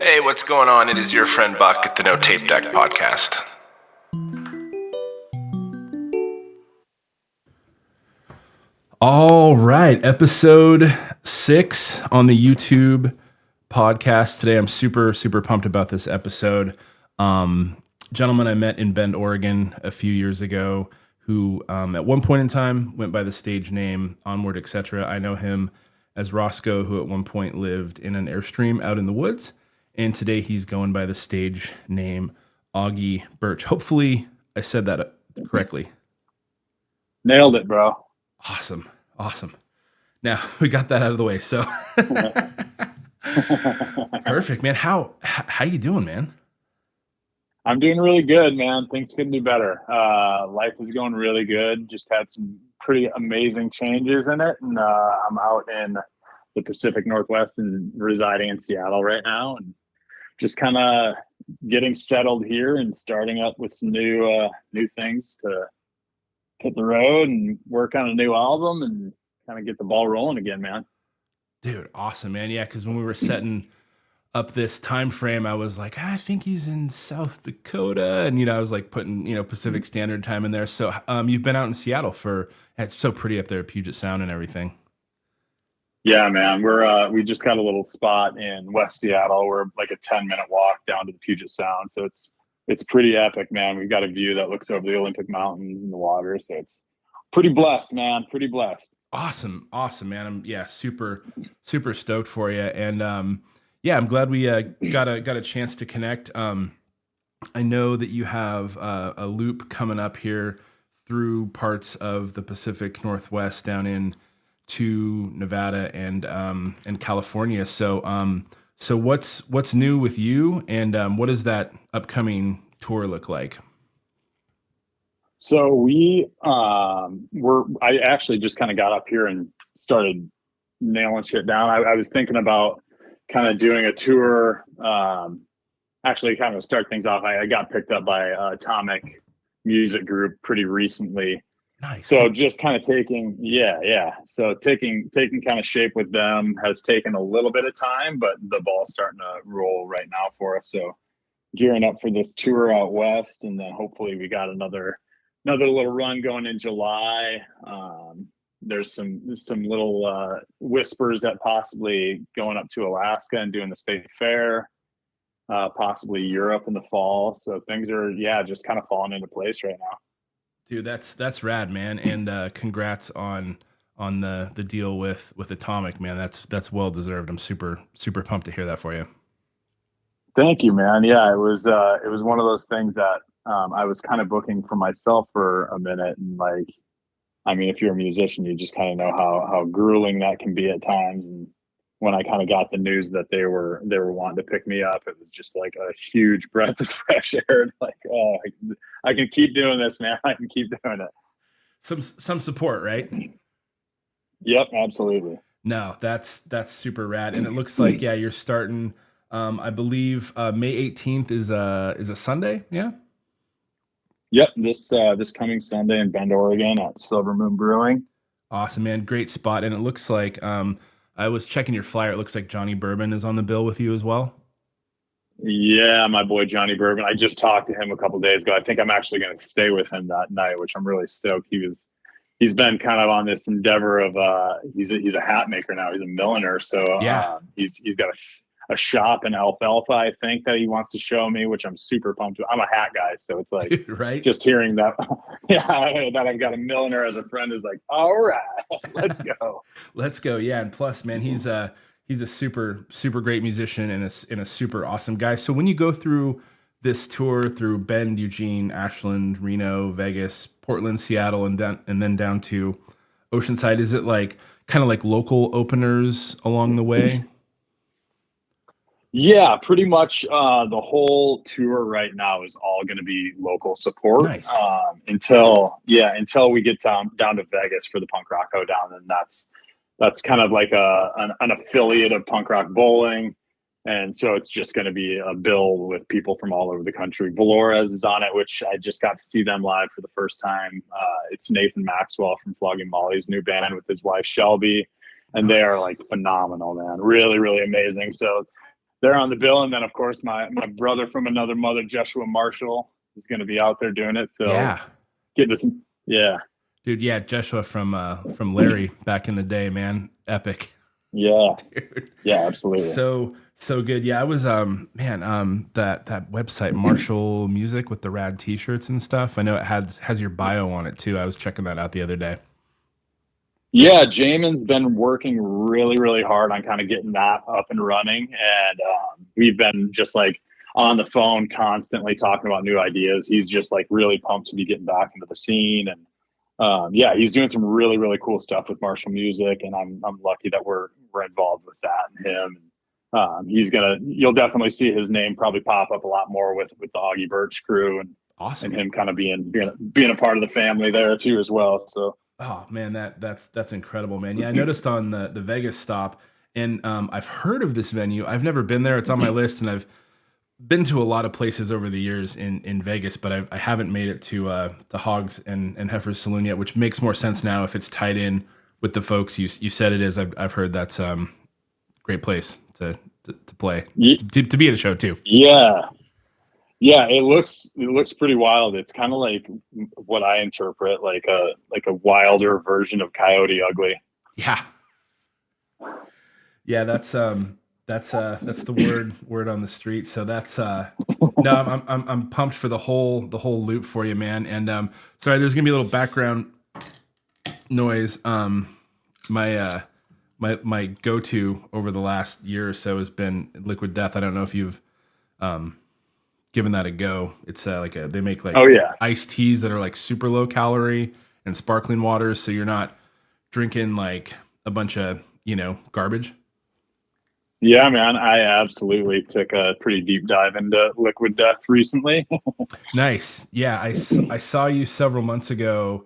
Hey, what's going on? It is your friend Buck at the No Tape Deck podcast. All right, episode 6 on the YouTube podcast today. I'm super pumped about this episode. Gentleman I met in Bend, Oregon a few years ago who at one point in time went by the stage name Onward Etc. I know him as Roscoe, who at one point lived in an Airstream out in the woods. And today he's going by the stage name Aage Birch. Hopefully I said that correctly. Nailed it, bro. Awesome. Now we got that out of the way. So perfect, man. How you doing, man? I'm doing really good, man. Things couldn't be better. Life is going really good. Just had some pretty amazing changes in it. And I'm out in the Pacific Northwest and residing in Seattle right now. And just kind of getting settled here and starting up with some new things to hit the road and work on a new album and kind of get the ball rolling again, man. Dude, awesome, man. Yeah, because when we were setting up this time frame, I was like, I think he's in South Dakota, and I was like putting Pacific Standard Time in there. So you've been out in Seattle for it's so pretty up there, Puget Sound and everything. Yeah, man. We just got a little spot in West Seattle. We're like a 10-minute walk down to the Puget Sound. So it's pretty epic, man. We've got a view that looks over the Olympic Mountains and the water. So it's pretty blessed, man. Pretty blessed. Awesome, man. I'm super stoked for you. And I'm glad we got a chance to connect. I know that you have a loop coming up here through parts of the Pacific Northwest down in to Nevada and California. So what's new with you, and what does that upcoming tour look like? So I actually just kind of got up here and started nailing shit down. I was thinking about kind of doing a tour. Actually, kind of start things off. I got picked up by Atomic Music Group pretty recently. Nice. So just kind of taking. So taking kind of shape with them has taken a little bit of time, but the ball's starting to roll right now for us. So gearing up for this tour out west, and then hopefully we got another little run going in July. There's some little whispers that possibly going up to Alaska and doing the state fair, possibly Europe in the fall. So things are just kind of falling into place right now. Dude, that's rad, man, and congrats on the deal with Atomic, man. That's well deserved. I'm super pumped to hear that for you. Thank you, man. Yeah, it was one of those things that I was kind of booking for myself for a minute, and like, I mean, if you're a musician, you just kind of know how grueling that can be at times. And when I kind of got the news that they were wanting to pick me up, it was just like a huge breath of fresh air. Like, oh, I can keep doing this, man. I can keep doing it. Some support, right? Yep, absolutely. No, that's super rad, and it looks like you're starting. I believe May 18th is a Sunday. Yeah. Yep, this coming Sunday in Bend, Oregon at Silver Moon Brewing. Awesome, man. Great spot. And it looks like I was checking your flyer. It looks like Johnny Bourbon is on the bill with you as well. Yeah, my boy Johnny Bourbon. I just talked to him a couple days ago. I think I'm actually going to stay with him that night, which I'm really stoked. He's been kind of on this endeavor of he's a hat maker now. He's a milliner, so he's got a shop in Alfalfa, I think, that he wants to show me, which I'm super pumped with. I'm a hat guy, so it's like, dude, right? Just hearing that, that I've got a milliner as a friend is like, all right, let's go. Let's go. Yeah, and plus, man, he's a super great musician and a super awesome guy. So when you go through this tour through Bend, Eugene, Ashland, Reno, Vegas, Portland, Seattle, and then down to Oceanside, is it like kind of like local openers along the way? Yeah, pretty much the whole tour right now is all going to be local support. Nice. Until we get down to Vegas for the Punk Rock Hoedown, and that's kind of like an affiliate of Punk Rock Bowling, and so it's just going to be a bill with people from all over the country. Valores is on it, which I just got to see them live for the first time. It's Nathan Maxwell from Flogging Molly's new band with his wife Shelby, and they are like phenomenal, man. Really, really amazing. So they're on the bill. And then of course my brother from another mother, Joshua Marshall, is going to be out there doing it. So Yeah. get this. Yeah. Dude, yeah, Joshua from Larry back in the day, man. Epic. Yeah. Dude. Yeah, absolutely. So good. Yeah, I was that website Marshall Music with the rad t-shirts and stuff. I know it has your bio on it too. I was checking that out the other day. Yeah, Jamin's been working really, really hard on kind of getting that up and running. And we've been just like on the phone constantly talking about new ideas. He's just like really pumped to be getting back into the scene. And yeah, he's doing some really, really cool stuff with Marshall Music. And I'm lucky that we're involved with that and him. You'll definitely see his name probably pop up a lot more with the Aage Birch crew and Awesome. and him kind of being a part of the family there too as well. So. Oh man, that's incredible, man. Yeah, I noticed on the Vegas stop, and I've heard of this venue. I've never been there. It's on my list, and I've been to a lot of places over the years in Vegas, but I haven't made it to the Hogs and Heifer's Saloon yet, which makes more sense now if it's tied in with the folks you said it is. I've heard that's great place to play to be at a show too. Yeah. Yeah, it looks pretty wild. It's kind of like what I interpret like a wilder version of Coyote Ugly. Yeah. Yeah, that's the word on the street. So that's no, I'm pumped for the whole loop for you, man. And sorry, there's gonna be a little background noise. My go-to over the last year or so has been Liquid Death. I don't know if you've given that a go. It's they make like iced teas that are like super low calorie and sparkling waters, so you're not drinking like a bunch of garbage. Yeah, man, I absolutely took a pretty deep dive into Liquid Death recently. Nice. Yeah, I saw you several months ago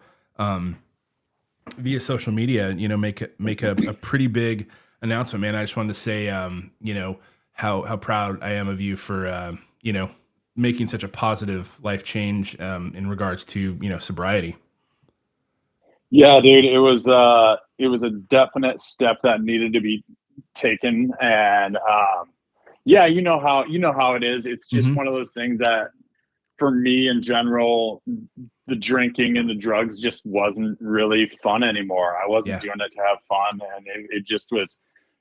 via social media, make a pretty big announcement, man. I just wanted to say, how proud I am of you for, making such a positive life change in regards to, sobriety. Yeah, dude, it was a definite step that needed to be taken. And yeah, you know how it is. It's just one of those things that for me in general, the drinking and the drugs just wasn't really fun anymore. I wasn't doing it to have fun, and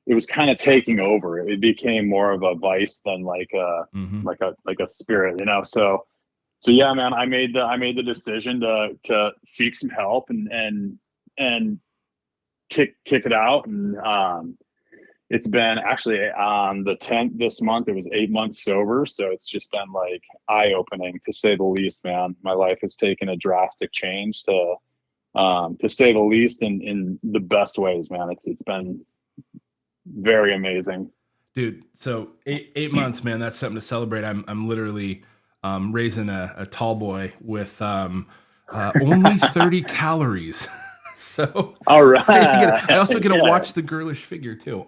it was kind of taking over. It became more of a vice than like a spirit, So yeah, man, I made the decision to seek some help and kick it out. And it's been actually on the 10th this month. It was 8 months sober. So it's just been like eye opening to say the least, man. My life has taken a drastic change to say the least in the best ways, man. It's been very amazing. Dude, so eight months, man, that's something to celebrate. I'm literally raising a tall boy with only 30 calories. So all right, I also get to watch the girlish figure too.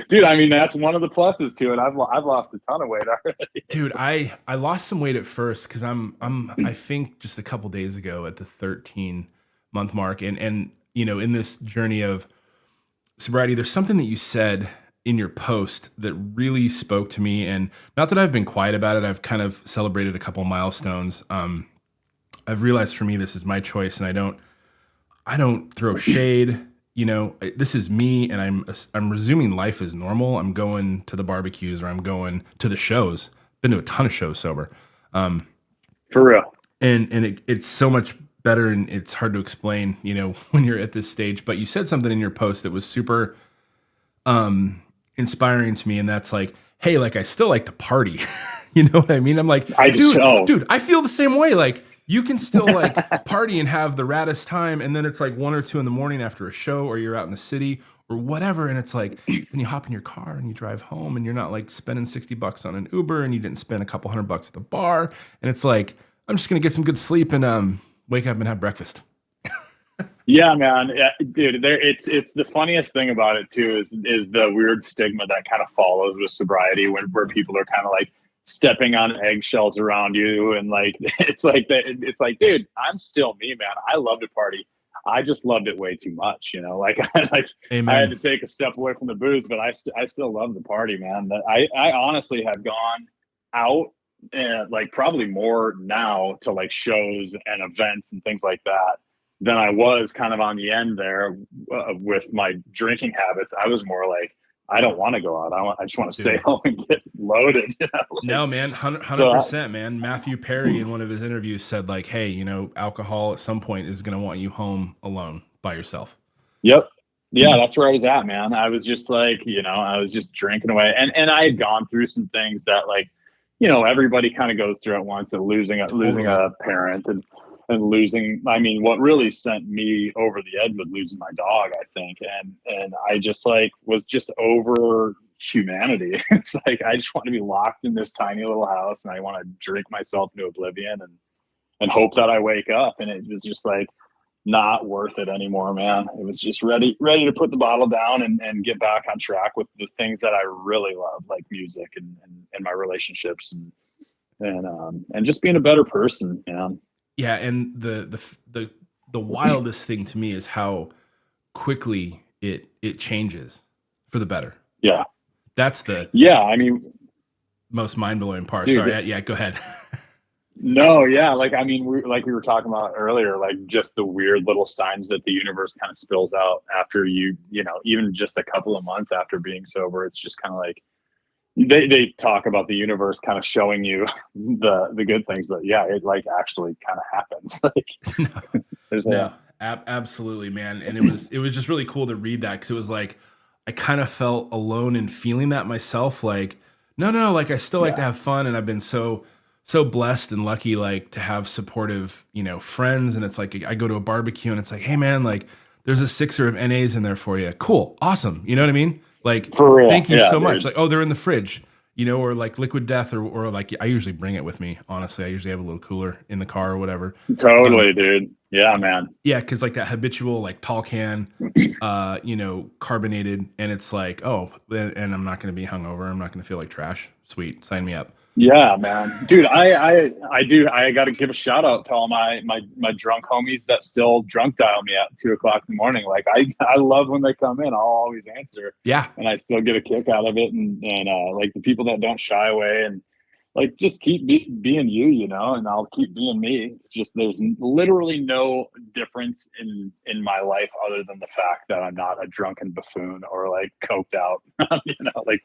Dude, I mean that's one of the pluses to it. I've lost a ton of weight already. Dude, I lost some weight at first because I think just a couple days ago at the 13-month mark, and in this journey of sobriety, there's something that you said in your post that really spoke to me, and not that I've been quiet about it. I've kind of celebrated a couple milestones. I've realized for me this is my choice, and I don't throw shade. This is me, and I'm resuming life as normal. I'm going to the barbecues, or I'm going to the shows. Been to a ton of shows sober. For real. And it's so much better, and it's hard to explain, when you're at this stage. But you said something in your post that was super inspiring to me, and that's like, hey, like I still like to party. You know what I mean? I'm like, dude, I feel the same way. Like, you can still like party and have the raddest time, and then it's like 1 or 2 in the morning after a show, or you're out in the city or whatever, and it's like then you hop in your car and you drive home, and you're not like spending $60 on an Uber, and you didn't spend a couple $100 at the bar, and it's like I'm just gonna get some good sleep and wake up and have breakfast. Yeah, man, yeah, dude. It's the funniest thing about it too is the weird stigma that kind of follows with sobriety, where people are kind of like stepping on eggshells around you, and like it's like, dude, I'm still me, man. I love to party. I just loved it way too much, you know, like, like I had Amen. to take a step away from the booze, but I still love the party, man. That I honestly have gone out and like probably more now to like shows and events and things like that than I was kind of on the end there with my drinking habits. I was more like, I don't want to go out. I just want to stay Dude. home and get loaded. You know? Like, No, man, so 100%, man. Matthew Perry in one of his interviews said like, "Hey, you know, alcohol at some point is going to want you home alone by yourself." yep. Yeah, that's where I was at, man. I was just like, you know, I was just drinking away. And I had gone through some things that like, you know, everybody kind of goes through at once, and losing Totally. a parent and losing, I mean, what really sent me over the edge was losing my dog, I think. And I just like was just over humanity. It's like I just want to be locked in this tiny little house, and I want to drink myself into oblivion and hope that I wake up. And it was just like not worth it anymore, man. It was just ready to put the bottle down and get back on track with the things that I really love, like music and my relationships and just being a better person, you know. Yeah, and the wildest thing to me is how quickly it changes for the better. Yeah. That's the Yeah. I mean, most mind-blowing part. dude, Sorry. Yeah, go ahead. no, yeah. Like, I mean, like we were talking about earlier, like just the weird little signs that the universe kind of spills out after you know, even just a couple of months after being sober. It's just kind of like, they talk about the universe kind of showing you the good things, but yeah, it like actually kind of happens. No, Like there's no, a absolutely, man. And it was just really cool to read that because it was like I kind of felt alone in feeling that myself. Like, no, like I still like to yeah, have fun, and I've been so blessed and lucky, like to have supportive, you know, friends. And it's like I go to a barbecue, and it's like, hey, man, like there's a sixer of NAs in there for you. Cool, awesome. You know what I mean? Like, for real. thank you Yeah, so much. dude. Like, oh, they're in the fridge. You know, or like liquid death, or like I usually bring it with me. Honestly, I usually have a little cooler in the car or whatever. Um, Totally, dude. Yeah, man. yeah, because like that habitual like tall can, you know, carbonated, and it's like, oh, and I'm not going to be hungover. I'm not going to feel like trash. Sweet, sign me up. Yeah, man. Dude, I got to give a shout out to all my drunk homies that still drunk dial me at 2 o'clock in the morning. Like I love when they come in. I'll always answer, Yeah, and I still get a kick out of it. And like the people that don't shy away and like just keep being you know, and I'll keep being me. It's just there's literally no difference in my life other than the fact that I'm not a drunken buffoon or like coked out. You know, like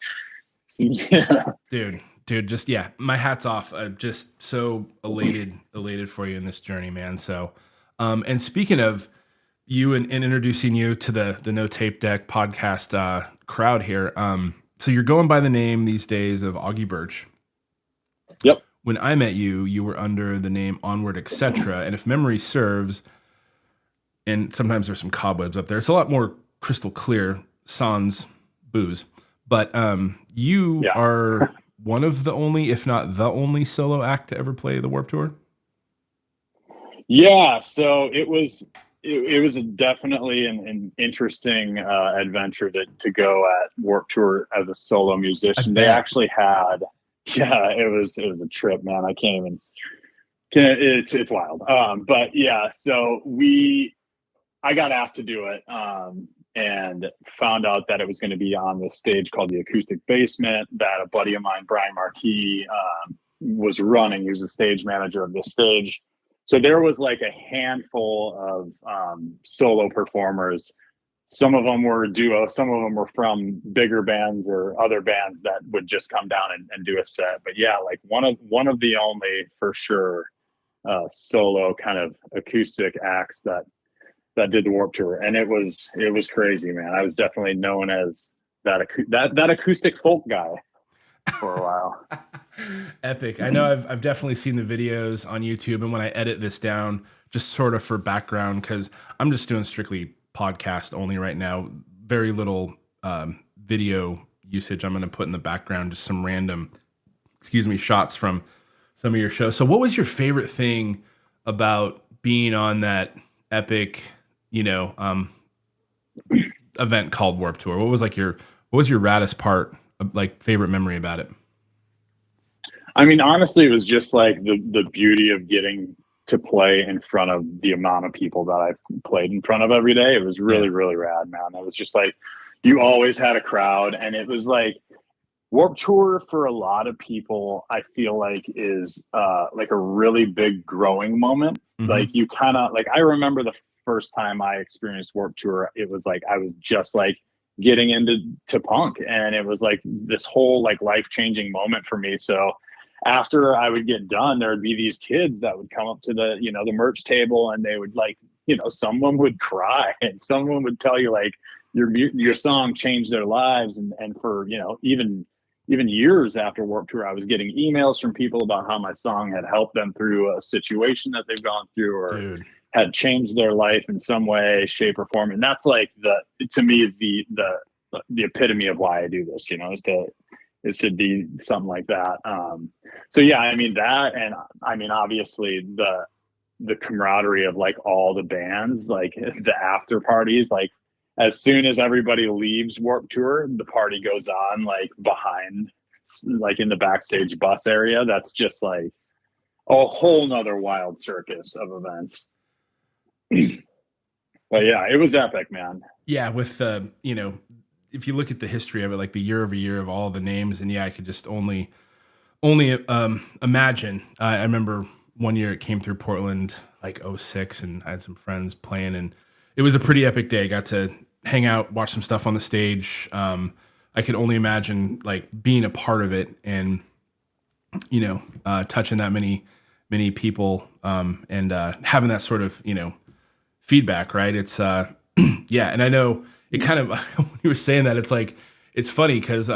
yeah. dude, just yeah, my hat's off. I'm just so elated for you in this journey, man. So, and speaking of you and introducing you to the No Tape Deck podcast crowd here, so you're going by the name these days of Augie Birch. Yep. When I met you, you were under the name Onward Etc. And if memory serves, and sometimes there's some cobwebs up there, it's a lot more crystal clear, sans booze. But you Yeah. are one of the only, if not the only, solo act to ever play the Warped Tour. Yeah, so it was definitely an interesting adventure to go at Warped Tour as a solo I musician. They bet. actually had, yeah, it was a trip, man. I can't even, can it's wild. But yeah, so I got asked to do it, and found out that it was going to be on this stage called the Acoustic Basement that a buddy of mine, Brian Marquis, was running. He was the stage manager of this stage. So there was like a handful of solo performers. Some of them were duos. Some of them were from bigger bands or other bands that would just come down and do a set. But yeah, like one of the only for sure solo kind of acoustic acts that did the Warped Tour, and it was crazy, man. I was definitely known as that acoustic folk guy for a while. Epic. I know I've definitely seen the videos on YouTube, and when I edit this down, just sort of for background, because I'm just doing strictly podcast only right now. Very little video usage. I'm going to put in the background just some random, shots from some of your shows. So, what was your favorite thing about being on that epic, you know, event called Warped Tour? What was your raddest part, like favorite memory about it? I mean, honestly, it was just like the beauty of getting to play in front of the amount of people that I played in front of every day. It was really, really rad, man. It was just like, you always had a crowd, and it was like Warped Tour for a lot of people, I feel like is like a really big growing moment. Mm-hmm. Like you kind of like, I remember the first time I experienced Warped Tour, it was like, I was just like getting into punk, and it was like this whole like life-changing moment for me. So after I would get done, there would be these kids that would come up to the, you know, the merch table, and they would like, you know, someone would cry and someone would tell you like your song changed their lives. And for, you know, even years after Warped Tour, I was getting emails from people about how my song had helped them through a situation that they've gone through, or had changed their life in some way, shape, or form. And that's like to me, the epitome of why I do this, you know, is to be something like that. So yeah, I mean that, and I mean, obviously the camaraderie of like all the bands, like the after parties, like as soon as everybody leaves Warped Tour, the party goes on like behind, like in the backstage bus area. That's just like a whole nother wild circus of events. But yeah, it was epic, man. Yeah, with you know, if you look at the history of it, like the year over year of all the names, and yeah, I could just only imagine. I remember one year it came through Portland, like 06, and I had some friends playing, and it was a pretty epic day. Got to hang out, watch some stuff on the stage. I could only imagine like being a part of it, and you know, touching that many people, and having that sort of, you know, feedback, right? It's yeah, and I know it kind of when you were saying that, it's like, it's funny because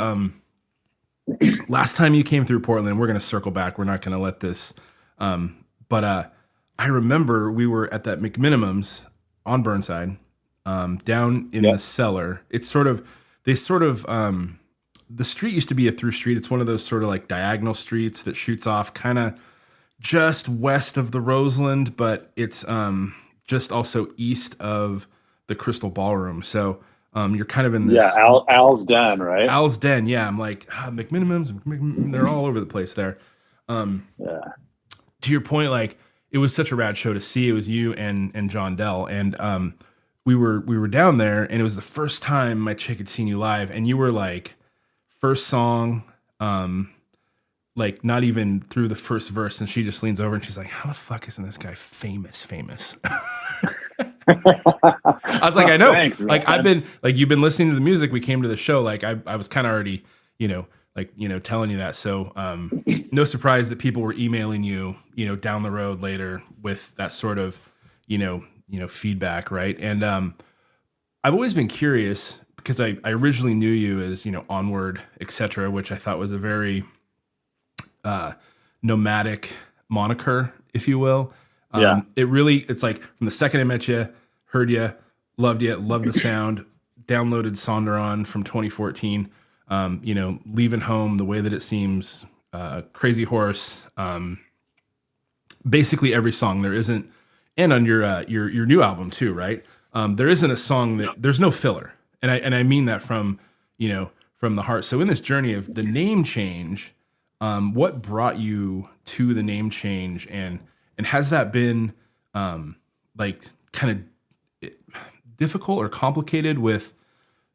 last time you came through Portland, we're going to circle back. We're not going to let this. But I remember we were at that McMinimum's on Burnside, down in the cellar. It's sort of, the street used to be a through street. It's one of those sort of like diagonal streets that shoots off kind of just west of the Roseland, but it's just also east of the Crystal Ballroom. So you're kind of in this. Yeah, Al's Den, right? Al's Den, yeah. I'm like, McMinimum's, they're all over the place there. Yeah. To your point, like, it was such a rad show to see. It was you and John Dell, and we were down there, and it was the first time my chick had seen you live, and you were like, first song, like not even through the first verse, and she just leans over and she's like, "How the fuck isn't this guy famous?" I was like, I know. Thanks, like, I've been like, you've been listening to the music. We came to the show. Like, I was kind of already, you know, like, you know, telling you that. So, no surprise that people were emailing you, you know, down the road later with that sort of, you know, feedback. Right. And, I've always been curious because I originally knew you as, you know, Onward Etc, which I thought was a very, nomadic moniker, if you will. It really, it's like from the second I met you, heard you, loved the sound, downloaded Sonderon from 2014, you know, Leavin Home, The Way That It Seems, Crazy Horse, basically every song there isn't, and on your new album too, right? There isn't a song that there's no filler. And I mean that from, you know, from the heart. So in this journey of the name change, what brought you to the name change, and has that been like kind of difficult or complicated with,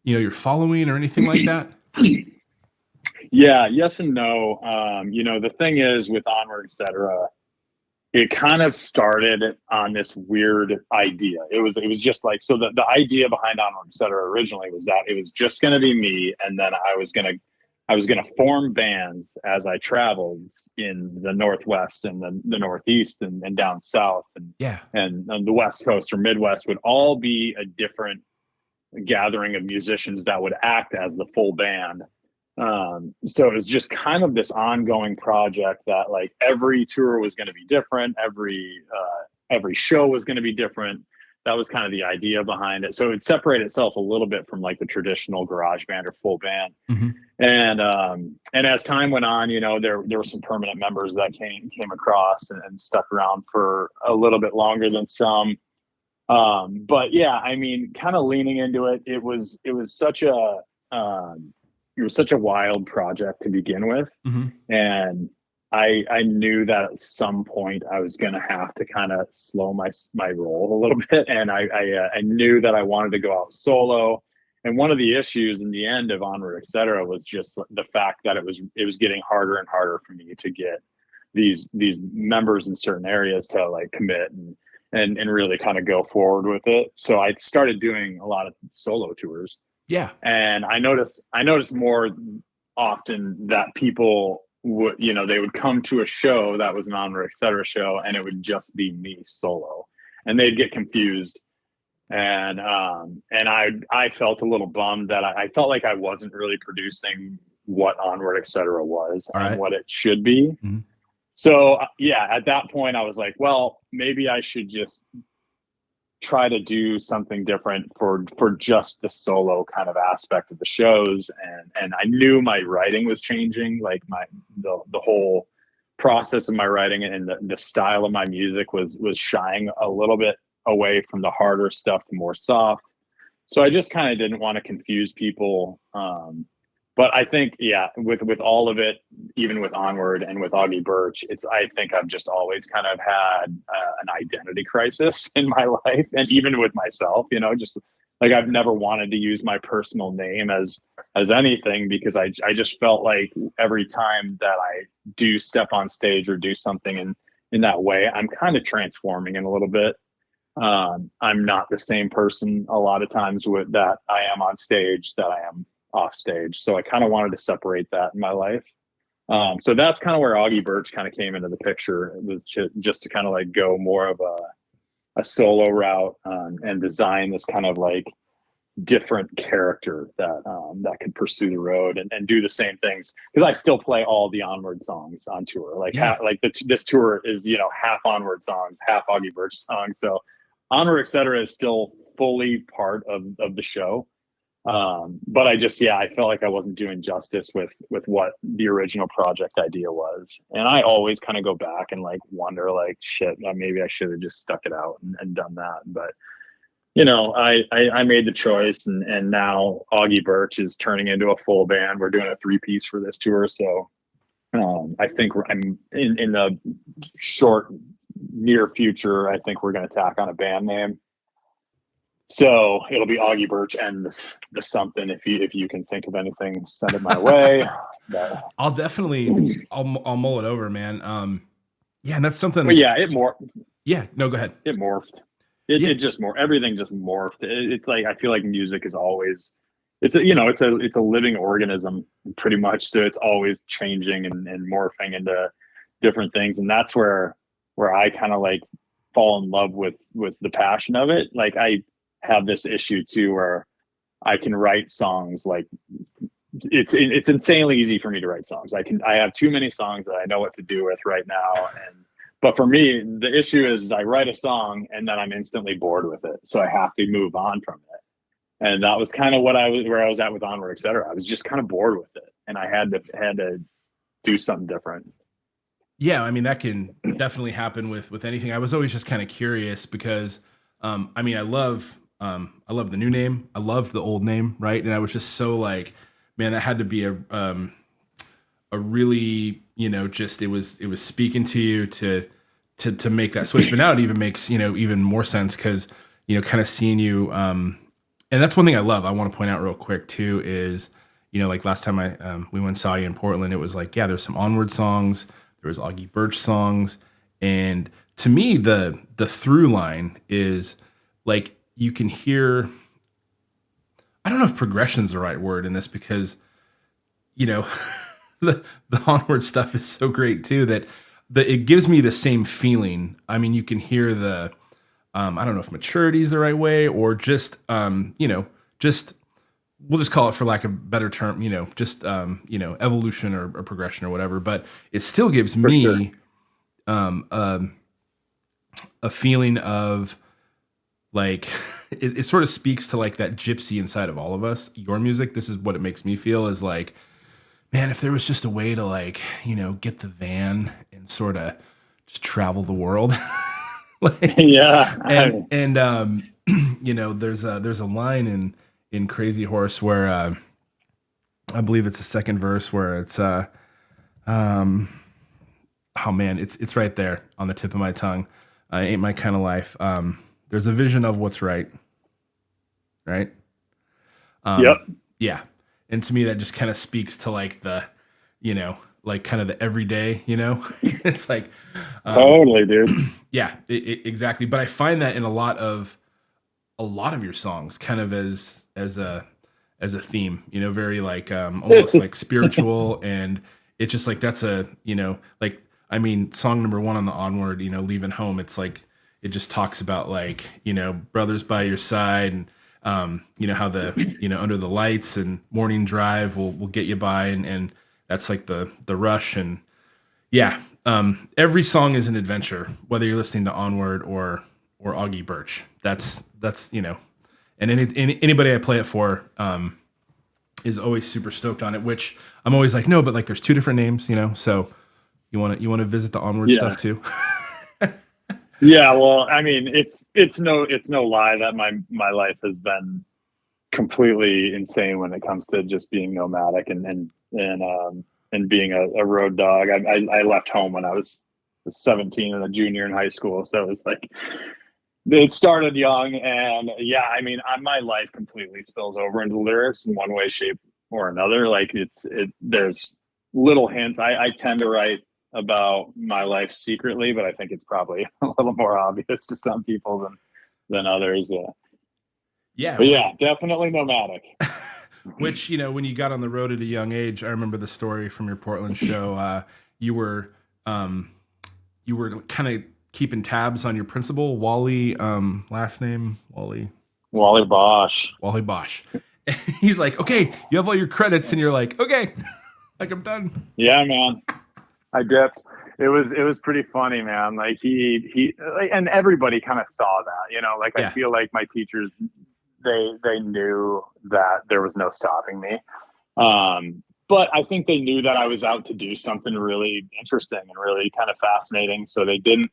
you know, your following or anything like that? Yeah, yes and no. You know, the thing is with Onward Etc, it kind of started on this weird idea. It was just like, so the idea behind Onward Etc originally was that it was just going to be me, and then I was going to form bands as I traveled in the Northwest and the Northeast and down South and the West Coast or Midwest would all be a different gathering of musicians that would act as the full band. So it was just kind of this ongoing project that like every tour was going to be different. Every show was going to be different. That was kind of the idea behind it. So it separated itself a little bit from like the traditional garage band or full band. Mm-hmm. And as time went on, you know, there were some permanent members that came across and stuck around for a little bit longer than some. But yeah, I mean, kind of leaning into it, it was such a wild project to begin with. Mm-hmm. And I knew that at some point I was going to have to kind of slow my roll a little bit, and I knew that I wanted to go out solo. And one of the issues in the end of Onward Etc was just the fact that it was getting harder and harder for me to get these members in certain areas to like commit and really kind of go forward with it. So I started doing a lot of solo tours. Yeah. And I noticed more often that people would, they would come to a show that was an Onward Etc show, and it would just be me solo, and they'd get confused. And I felt a little bummed that I felt like I wasn't really producing what Onward Etc was All and right. what it should be. Mm-hmm. So yeah, at that point I was like, well, maybe I should just try to do something different for just the solo kind of aspect of the shows. And I knew my writing was changing, like the whole process of my writing and the style of my music was shying a little bit away from the harder stuff to more soft. So I just kind of didn't want to confuse people. But I think, yeah, with all of it, even with Onward and with Aage Birch, I think I've just always kind of had an identity crisis in my life, and even with myself, just like I've never wanted to use my personal name as anything, because I just felt like every time that I do step on stage or do something in that way, I'm kind of transforming in a little bit. I'm not the same person a lot of times with that I am on stage that I am off stage. So I kind of wanted to separate that in my life. So that's kind of where Aage Birch kind of came into the picture. It was just to kind of like go more of a solo route, and design this kind of like different character that could pursue the road and do the same things, because I still play all the Onward songs on tour. Like this tour is half Onward songs, half Aage Birch songs. So Onward Etc is still fully part of the show. But I felt like I wasn't doing justice with what the original project idea was. And I always kind of go back and like wonder like, shit, maybe I should have just stuck it out and done that. But I made the choice, and now Aage Birch is turning into a full band. We're doing a 3-piece for this tour. So I think I'm in the near future. I think we're going to tack on a band name. So it'll be Aage Birch and the something. If you can think of anything, send it my way. I'll definitely I'll mull it over, man. Yeah, and that's something. But yeah, it morphed. Yeah, no, go ahead. It morphed. It just more everything just morphed. It's like I feel like music is always it's a living organism pretty much. So it's always changing and morphing into different things, and that's where I kind of like fall in love with the passion of it. Like I have this issue too where I can write songs like it's insanely easy for me to write songs. I have too many songs that I know what to do with right now. But for me, the issue is I write a song and then I'm instantly bored with it. So I have to move on from it. And that was kind of where I was at with Onward Etc. I was just kind of bored with it, and I had to do something different. Yeah, I mean that can definitely happen with anything. I was always just kind of curious because I mean I love the new name. I loved the old name, right? And I was just so like, man, that had to be a really, just it was speaking to you to make that switch. But now it even makes, even more sense because, kind of seeing you and that's one thing I love. I want to point out real quick too is, like last time we went and saw you in Portland, it was like, yeah, there's some Onward songs, there was Aage Birch songs, and to me the through line is like you can hear. I don't know if progression is the right word in this because, the Onward stuff is so great too that it gives me the same feeling. I mean, you can hear the I don't know if maturity is the right way or just just we'll just call it for lack of a better term, just evolution or progression or whatever. But it still gives me sure. A feeling of like it sort of speaks to like that gypsy inside of all of us. Your music, this is what it makes me feel is like, man, if there was just a way to like, get the van and sort of just travel the world. Like, Yeah. and there's a line in Crazy Horse where I believe it's the second verse where it's Oh man, it's right there on the tip of my tongue. Ain't my kind of life. There's a vision of what's right, right? Yep. Yeah, and to me that just kind of speaks to like the, like kind of the everyday. It's like, Totally, dude. yeah, exactly. But I find that in a lot of your songs, kind of as a theme. Very like almost like spiritual, and it's just like that's like I mean, song number one on the Onward, Leaving Home. It's like it just talks about like brothers by your side, and how the under the lights and morning drive will get you by, and that's like the rush. And yeah, every song is an adventure, whether you're listening to Onward or Aage Birch. That's and anybody I play it for is always super stoked on it. Which I'm always like, no, but like there's two different names, so you want to visit the Onward Yeah. stuff too. Yeah. Well, I mean, it's no lie that my life has been completely insane when it comes to just being nomadic and being a road dog. I left home when I was 17 and a junior in high school, so it was like it started young. And yeah, I mean, my life completely spills over into lyrics in one way, shape, or another. Like there's little hints. I tend to write about my life secretly, but I think it's probably a little more obvious to some people than others. Yeah, But yeah, definitely nomadic. which when you got on the road at a young age, I remember the story from your Portland show. You were um, you were kind of keeping tabs on your principal, Wally. Last name Wally. Wally Bosch. Wally Bosch. And he's like, okay, you have all your credits, and you're like, okay, like I'm done. Yeah, man. I dipped. It was pretty funny, man. Like he like, and everybody kind of saw that, like I Yeah. feel like my teachers they knew that there was no stopping me. But I think they knew that I was out to do something really interesting and really kind of fascinating. So they didn't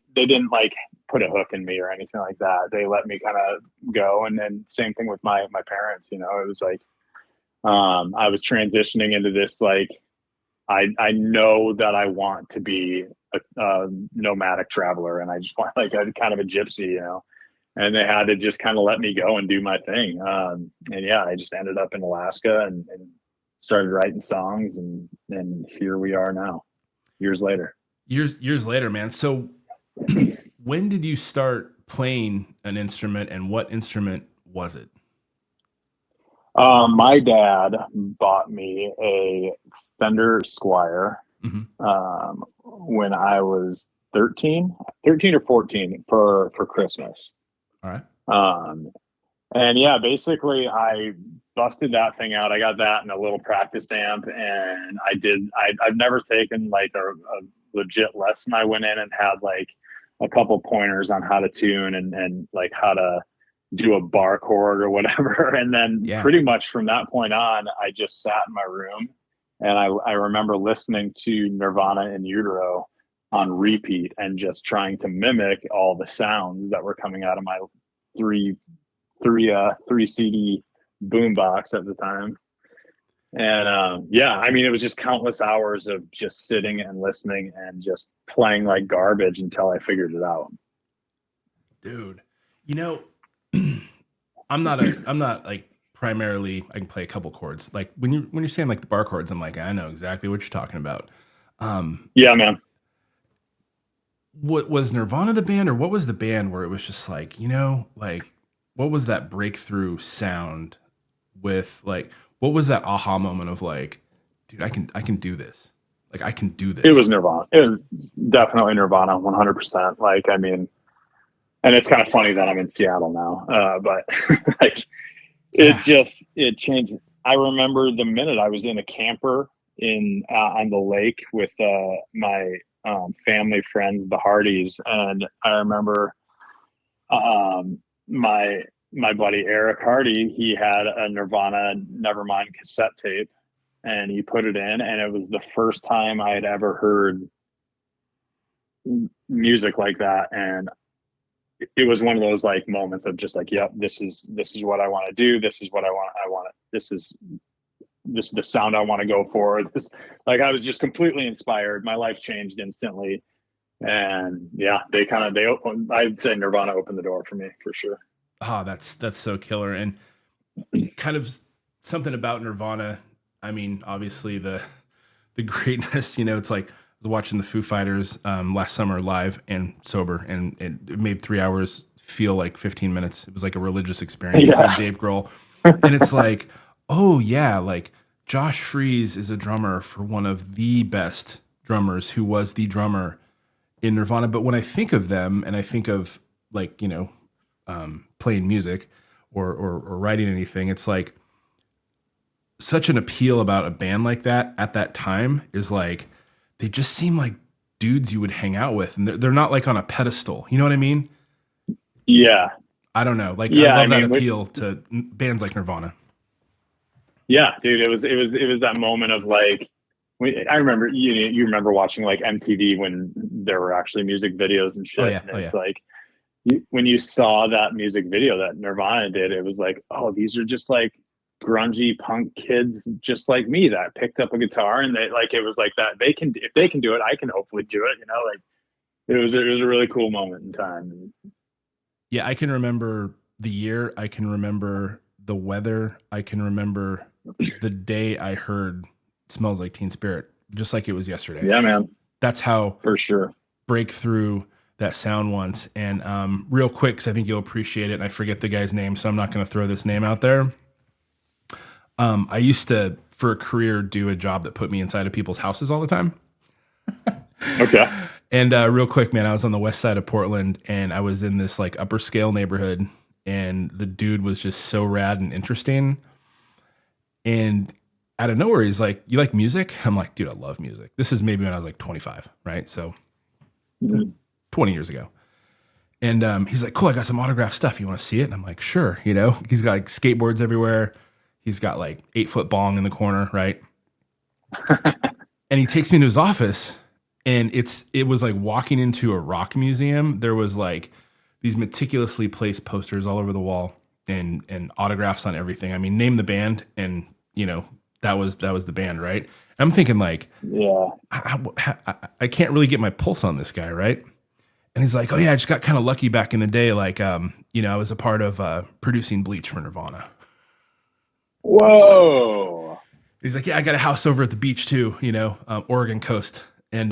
like put a hook in me or anything like that. They let me kind of go. And then same thing with my parents, it was like I was transitioning into this like I know that I want to be a nomadic traveler, and I just want like a kind of a gypsy, and they had to just kind of let me go and do my thing. And yeah, I just ended up in Alaska and started writing songs, and here we are now, years later. Years later, man. So when did you start playing an instrument, and what instrument was it? My dad bought me a Fender Squire Mm-hmm. when I was 13 or 14 for Christmas. All right. Um, and yeah, basically I busted that thing out. I got that and a little practice amp, and I've never taken like a legit lesson. I went in and had like a couple pointers on how to tune and like how to do a bar chord or whatever. And then Yeah. pretty much from that point on, I just sat in my room, and I remember listening to Nirvana in Utero on repeat and just trying to mimic all the sounds that were coming out of my three CD boombox at the time. And yeah, I mean, it was just countless hours of just sitting and listening and just playing like garbage until I figured it out. Dude, you know, I'm not like primarily I can play a couple chords. Like when you're saying like the bar chords, I'm like, I know exactly what you're talking about. Yeah, man. What was Nirvana the band, or what was the band where it was just like, like what was that breakthrough sound with like what was that aha moment of like, dude, I can do this. Like I can do It was this. Nirvana. It was definitely Nirvana, 100%. Like, I mean, and it's kind of funny that I'm in Seattle now, but like Yeah. it changed. I remember the minute I was in a camper in on the lake with my family friends, the Hardys, and I remember my buddy Eric Hardy. He had a Nirvana Nevermind cassette tape, and he put it in, and it was the first time I had ever heard music like that. And it was one of those like moments of just like, yep, this is what I want to do. This is what I want this is the sound I want to go for. This, like, I was just completely inspired. My life changed instantly. And yeah, they opened. I'd say Nirvana opened the door for me for sure. Ah, that's so killer. And kind of something about Nirvana. I mean, obviously the greatness. It's like I was watching the Foo Fighters last summer live and sober, and it made 3 hours feel like 15 minutes. It was like a religious experience. Seeing Yeah, Dave Grohl, and it's like, oh yeah, like Josh Freese is a drummer for one of the best drummers who was the drummer in Nirvana. But when I think of them, and I think of like playing music or writing anything, it's like such an appeal about a band like that at that time is like they just seem like dudes you would hang out with, and they're not like on a pedestal. You know what I mean? yeah, I don't know. Like I yeah. I love that mean, appeal to bands like Nirvana. yeah, dude, it was that moment of like, I remember you remember watching like MTV when there were actually music videos and Oh shit, yeah, and oh it's yeah, like when you saw that music video that Nirvana did, it was like, oh, these are just like grungy punk kids just like me that picked up a guitar, and they like, it was like that they can, if they can do it, I can hopefully do it, like it was a really cool moment in time. yeah. I can remember the year. I can remember the weather. I can remember the day I heard "Smells Like Teen Spirit," just like it was yesterday. Yeah, man, That's how for sure. break through that sound once. And real quick, because I think you'll appreciate it, and I forget the guy's name, so I'm not going to throw this name out there. I used to, for a career, do a job that put me inside of people's houses all the time. Okay. And real quick, man, I was on the west side of Portland, and I was in this like upper scale neighborhood, and the dude was just so rad and interesting. And out of nowhere, he's like, "You like music?" I'm like, "Dude, I love music." This is maybe when I was like 25, right? So Mhm. 20 years ago. And he's like, "Cool, I got some autographed stuff. You want to see it?" And I'm like, "Sure." He's got like skateboards everywhere. He's got like 8 foot bong in the corner, right? And he takes me to his office, and it was like walking into a rock museum. There was like these meticulously placed posters all over the wall, and autographs on everything. I mean, name the band, and that was the band, right? I'm thinking like, Yeah. I can't really get my pulse on this guy, right? And he's like, "Oh yeah, I just got kind of lucky back in the day. Like, I was a part of producing Bleach for Nirvana." Whoa. He's like, "Yeah, I got a house over at the beach too, Oregon coast." And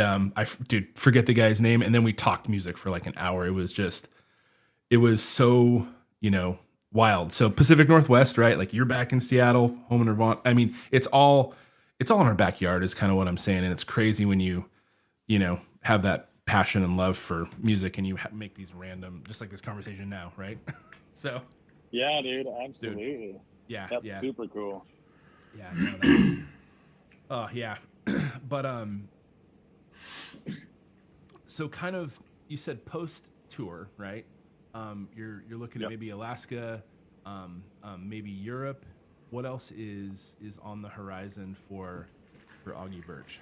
dude, forget the guy's name. And then we talked music for like an hour. It was so, wild. So Pacific Northwest, right? Like you're back in Seattle, home in Nirvana. I mean, it's all in our backyard is kind of what I'm saying. And it's crazy when have that passion and love for music, and you make these random, just like this conversation now, right? So, Yeah, dude, dude, absolutely. yeah, That's yeah, super cool. yeah. No, that's oh yeah. But so kind of you said post tour, right? You're looking at Yep. maybe Alaska, maybe Europe. What else is on the horizon for Augie Birch?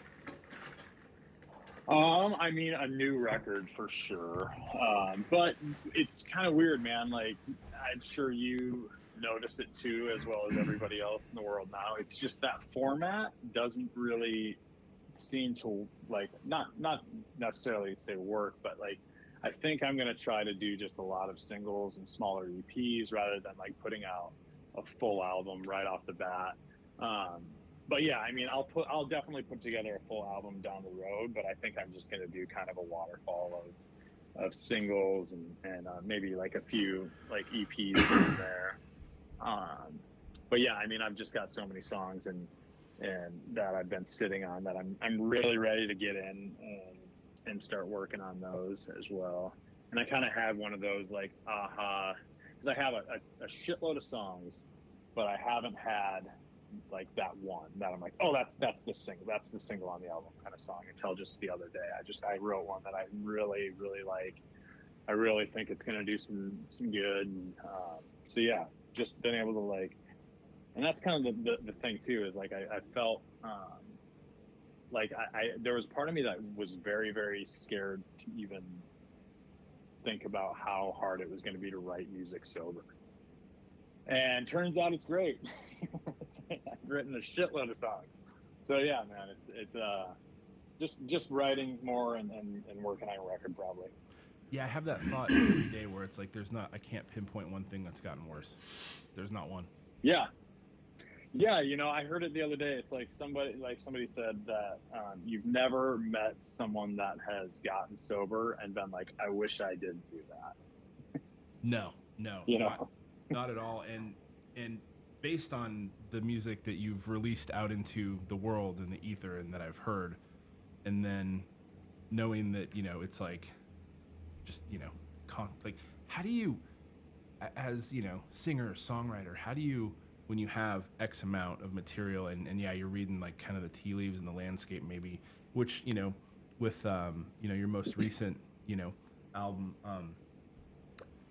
I mean, a new record for sure. But it's kind of weird, man. Like, I'm sure you notice it too, as well as everybody else in the world now. It's just that format doesn't really seem to like, not necessarily say work, but like, I think I'm gonna try to do just a lot of singles and smaller EPs rather than like putting out a full album right off the bat. Um, but yeah, I mean, I'll definitely put together a full album down the road, but I think I'm just going to do kind of a waterfall of singles and maybe like a few like EPs here and there. Um, but yeah, I mean, I've just got so many songs and that I've been sitting on that I'm really ready to get in and start working on those as well. And I kind of had one of those like aha, because I have a shitload of songs, but I haven't had like that one that I'm like, oh, that's the single on the album kind of song until just the other day. I wrote one that I really really like. I really think it's gonna do some good. So yeah, just been able to like, and that's kind of the thing too is like I felt like I there was part of me that was very very scared to even think about how hard it was going to be to write music sober. And turns out it's great. I've written a shitload of songs. So yeah, man, it's just writing more and working on a record probably. Yeah, I have that thought every day where it's like I can't pinpoint one thing that's gotten worse. There's not one. Yeah. Yeah, I heard it the other day. It's like somebody said that you've never met someone that has gotten sober and been like, I wish I didn't do that. No, not at all. And based on the music that you've released out into the world and the ether and that I've heard, and then knowing that, it's like, just, like, how do you, as, singer, songwriter, how do you, when you have X amount of material and yeah, you're reading like kind of the tea leaves and the landscape maybe, which, with, your most recent, album,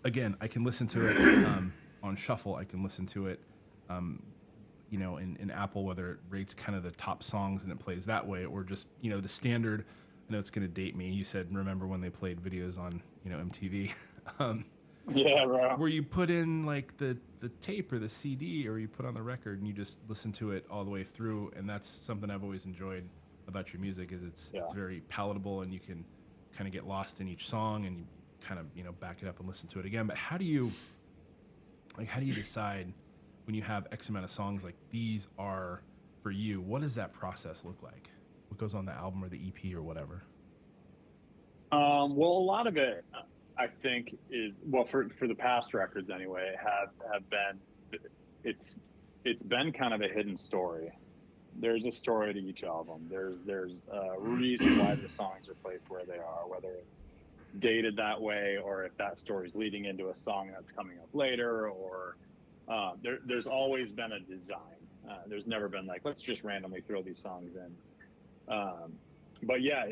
again, I can listen to it on shuffle. I can listen to it, in Apple, whether it rates kind of the top songs and it plays that way, or just, the standard. I know it's going to date me. You said, remember when they played videos on, MTV? Yeah, bro. Where you put in like the tape or the CD, or you put on the record and you just listen to it all the way through. And that's something I've always enjoyed about your music is it's very palatable, and you can kind of get lost in each song and you kind of, back it up and listen to it again. But how do you decide when you have X amount of songs, like these are for you? What does that process look like? What goes on the album or the EP or whatever? Well, a lot of it, I think, is for the past records anyway, have been it's been kind of a hidden story. There's a story to each album. There's a reason why the songs are placed where they are, whether it's dated that way or if that story's leading into a song that's coming up later, or there's always been a design. There's never been like, let's just randomly throw these songs in. But yeah,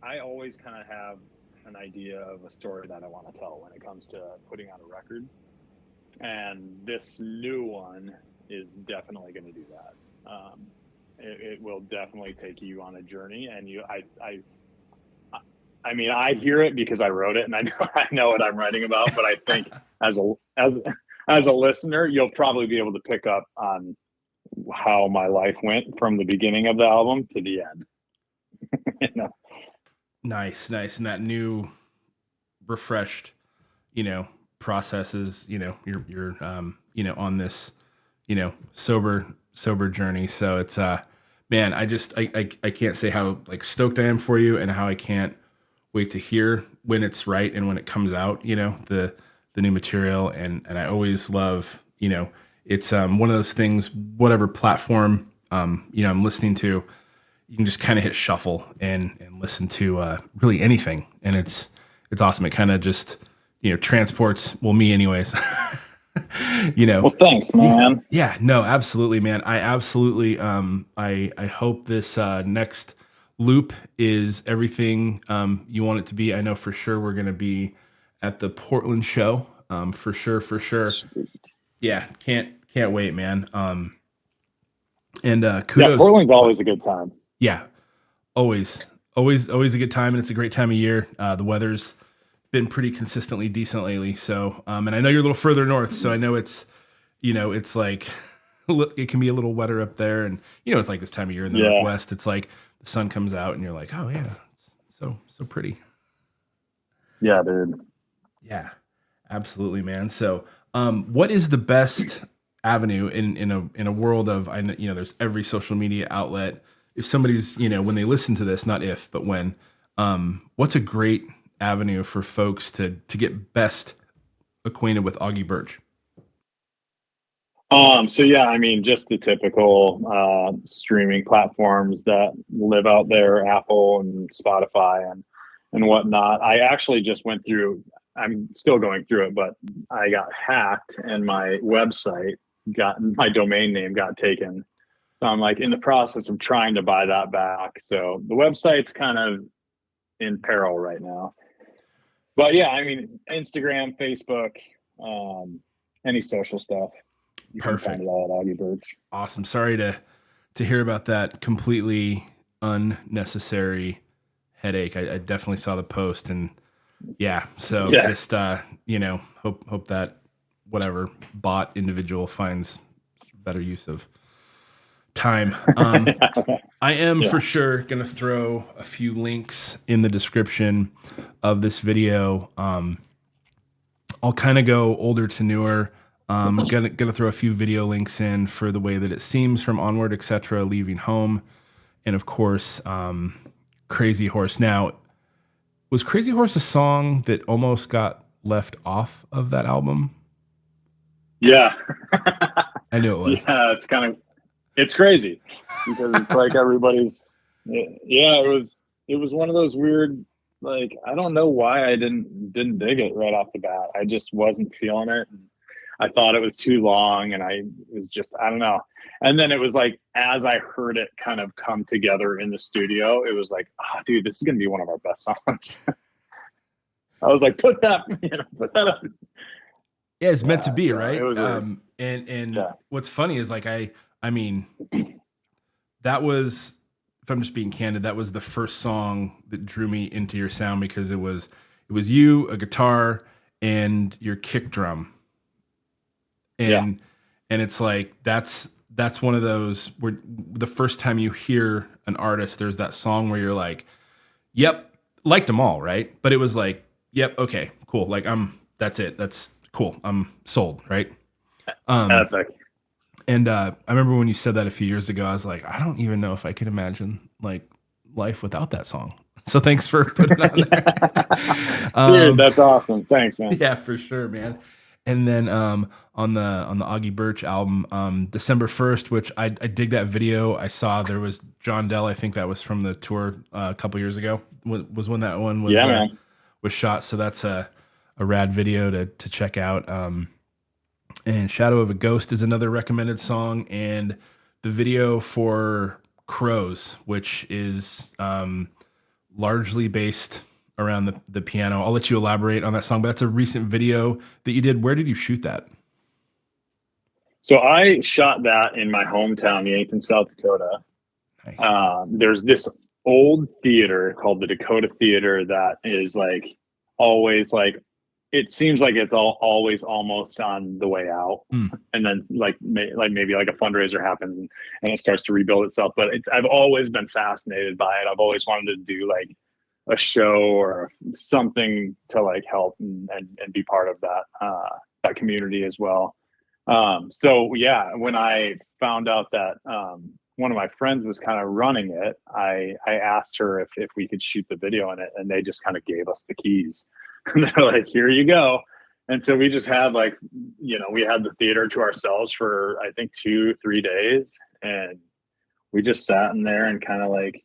I always kind of have an idea of a story that I want to tell when it comes to putting on a record. And this new one is definitely going to do that. It will definitely take you on a journey, and I mean, I hear it because I wrote it and I know what I'm writing about, but I think as a listener, you'll probably be able to pick up on how my life went from the beginning of the album to the end. Nice. And that new refreshed, processes, you're on this, sober journey. So it's, man, I can't say how like stoked I am for you, and how I can't wait to hear when it's right and when it comes out, the new material. And I always love, it's one of those things, whatever platform, I'm listening to, you can just kind of hit shuffle and listen to really anything. And it's awesome. It kind of just, transports, well, me anyways, Well, thanks, man. Yeah, no, absolutely, man. I absolutely, I hope this next loop is everything you want it to be. I know for sure we're going to be at the Portland show. For sure. Sweet. Yeah. Can't wait, man. And kudos. Yeah, Portland's always a good time. Yeah. Always a good time. And it's a great time of year. The weather's been pretty consistently decent lately. So, and I know you're a little further north, so I know it's, it's like, it can be a little wetter up there. And, it's like this time of year in the Northwest, it's like the sun comes out and you're like, oh yeah, it's so pretty. Yeah, dude. Yeah, absolutely, man. So, what is the best avenue in a world of, there's every social media outlet. If somebody's, when they listen to this, not if, but when, what's a great avenue for folks to get best acquainted with Aage Birch? So yeah, I mean, just the typical streaming platforms that live out there, Apple and Spotify and whatnot. I actually just went through, I'm still going through it, but I got hacked and my my domain name got taken. So I'm like in the process of trying to buy that back. So the website's kind of in peril right now. But yeah, I mean, Instagram, Facebook, any social stuff. You Perfect. Can find it all at Aage Birch. Awesome. Sorry to hear about that completely unnecessary headache. I definitely saw the post, and just hope that whatever bot individual finds better use of time. I am Yeah. for sure going to throw a few links in the description of this video. I'll kind of go older to newer. Gonna throw a few video links in for the way that it seems from Onward Etc, Leaving Home, and of course, Crazy Horse. Now, was Crazy Horse a song that almost got left off of that album? Yeah. I knew it was. Yeah, it's crazy because it's like everybody's yeah, it was one of those weird, like, I don't know why I didn't dig it right off the bat. I just wasn't feeling it. I thought it was too long, and I was just, I don't know. And then it was like, as I heard it kind of come together in the studio, it was like, oh, dude, this is gonna be one of our best songs. I was like, put that up. Yeah, it's meant Yeah, to be, so it right? was weird. And Yeah. what's funny is like I mean that was, if I'm just being candid, that was the first song that drew me into your sound because it was you, a guitar, and your kick drum, Yeah. and it's like that's one of those where the first time you hear an artist, there's that song where you're like, yep, liked them all, right? But it was like, yep, okay, cool, like that's it, that's cool, I'm sold, right? Epic. And I remember when you said that a few years ago, I was like, I don't even know if I could imagine like life without that song. So thanks for putting it on there. Dude, that's awesome. Thanks, man. Yeah, for sure, man. And then on the Aage Birch album, December 1st, which I dig that video. I saw there was John Dell. I think that was from the tour a couple years ago. Was when that one Yeah, man. was shot. So that's a rad video to check out. And Shadow of a Ghost is another recommended song, and the video for Crows, which is largely based around the piano. I'll let you elaborate on that song, but that's a recent video that you did. Where did you shoot that? So I shot that in my hometown, Yankton, South Dakota. Nice. There's this old theater called the Dakota Theater that is like always like, it seems like it's always almost on the way out, Mm. and then maybe like a fundraiser happens, and it starts to rebuild itself. But I've always been fascinated by it. I've always wanted to do like a show or something to like help and be part of that community as well. So yeah, when I found out that one of my friends was kind of running it, I asked her if we could shoot the video in it, and they just kind of gave us the keys. And they're like, here you go. And so we just had like, we had the theater to ourselves for I think 2-3 days, and we just sat in there and kind of like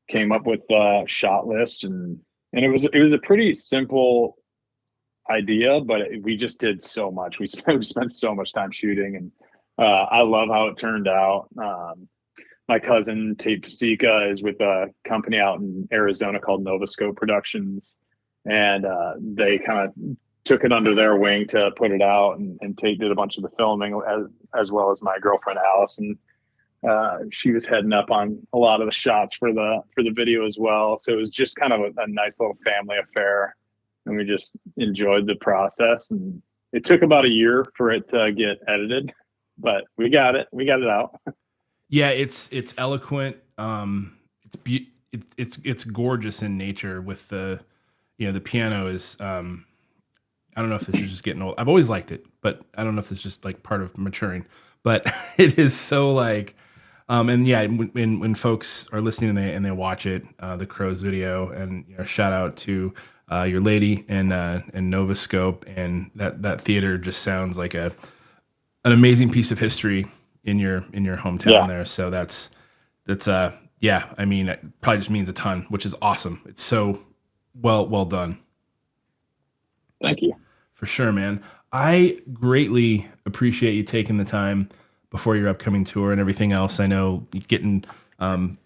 came up with a shot list, and it was a pretty simple idea, but we just did so much. We spent so much time shooting, and I love how it turned out. My cousin Tate Pasica is with a company out in Arizona called Scope Productions, and they kind of took it under their wing to put it out, and Tate did a bunch of the filming as well as my girlfriend Allison. She was heading up on a lot of the shots for the video as well. So it was just kind of a nice little family affair, and we just enjoyed the process. And it took about a year for it to get edited, but we got it out. Yeah, it's eloquent. It's gorgeous in nature. With the piano is. I don't know if this is just getting old. I've always liked it, but I don't know if it's just like part of maturing. But it is so like, and yeah, when folks are listening and they watch it, the Crows video, and shout out to your lady and Novascope, and that theater just sounds like an amazing piece of history in your hometown there. So that's yeah. I mean, it probably just means a ton, which is awesome. It's so well done. Thank you. For sure, man. I greatly appreciate you taking the time before your upcoming tour and everything else. I know you getting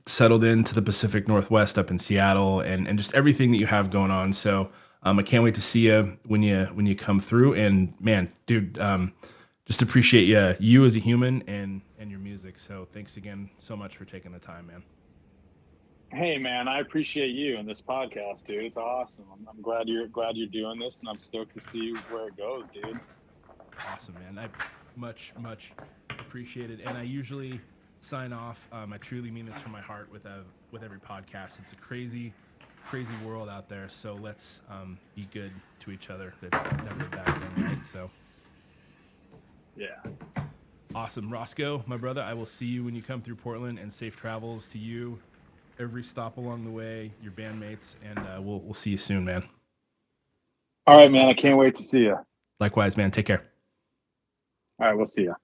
settled into the Pacific Northwest up in Seattle, and just everything that you have going on. So I can't wait to see you when you come through. And man, dude, just appreciate you as a human and your music. So thanks again so much for taking the time, man. Hey man, I appreciate you and this podcast, dude. It's awesome. I'm glad you're doing this, and I'm stoked to see where it goes, dude. Awesome, man. I much appreciate it. And I usually sign off. I truly mean this from my heart with every podcast. It's a crazy world out there. So let's be good to each other. That's never a bad thing, right? So Yeah. awesome, Roscoe, my brother. I will see you when you come through Portland, and safe travels to you every stop along the way, your bandmates, and we'll see you soon, man. All right, man. I can't wait to see you. Likewise, man. Take care. All right, we'll see you.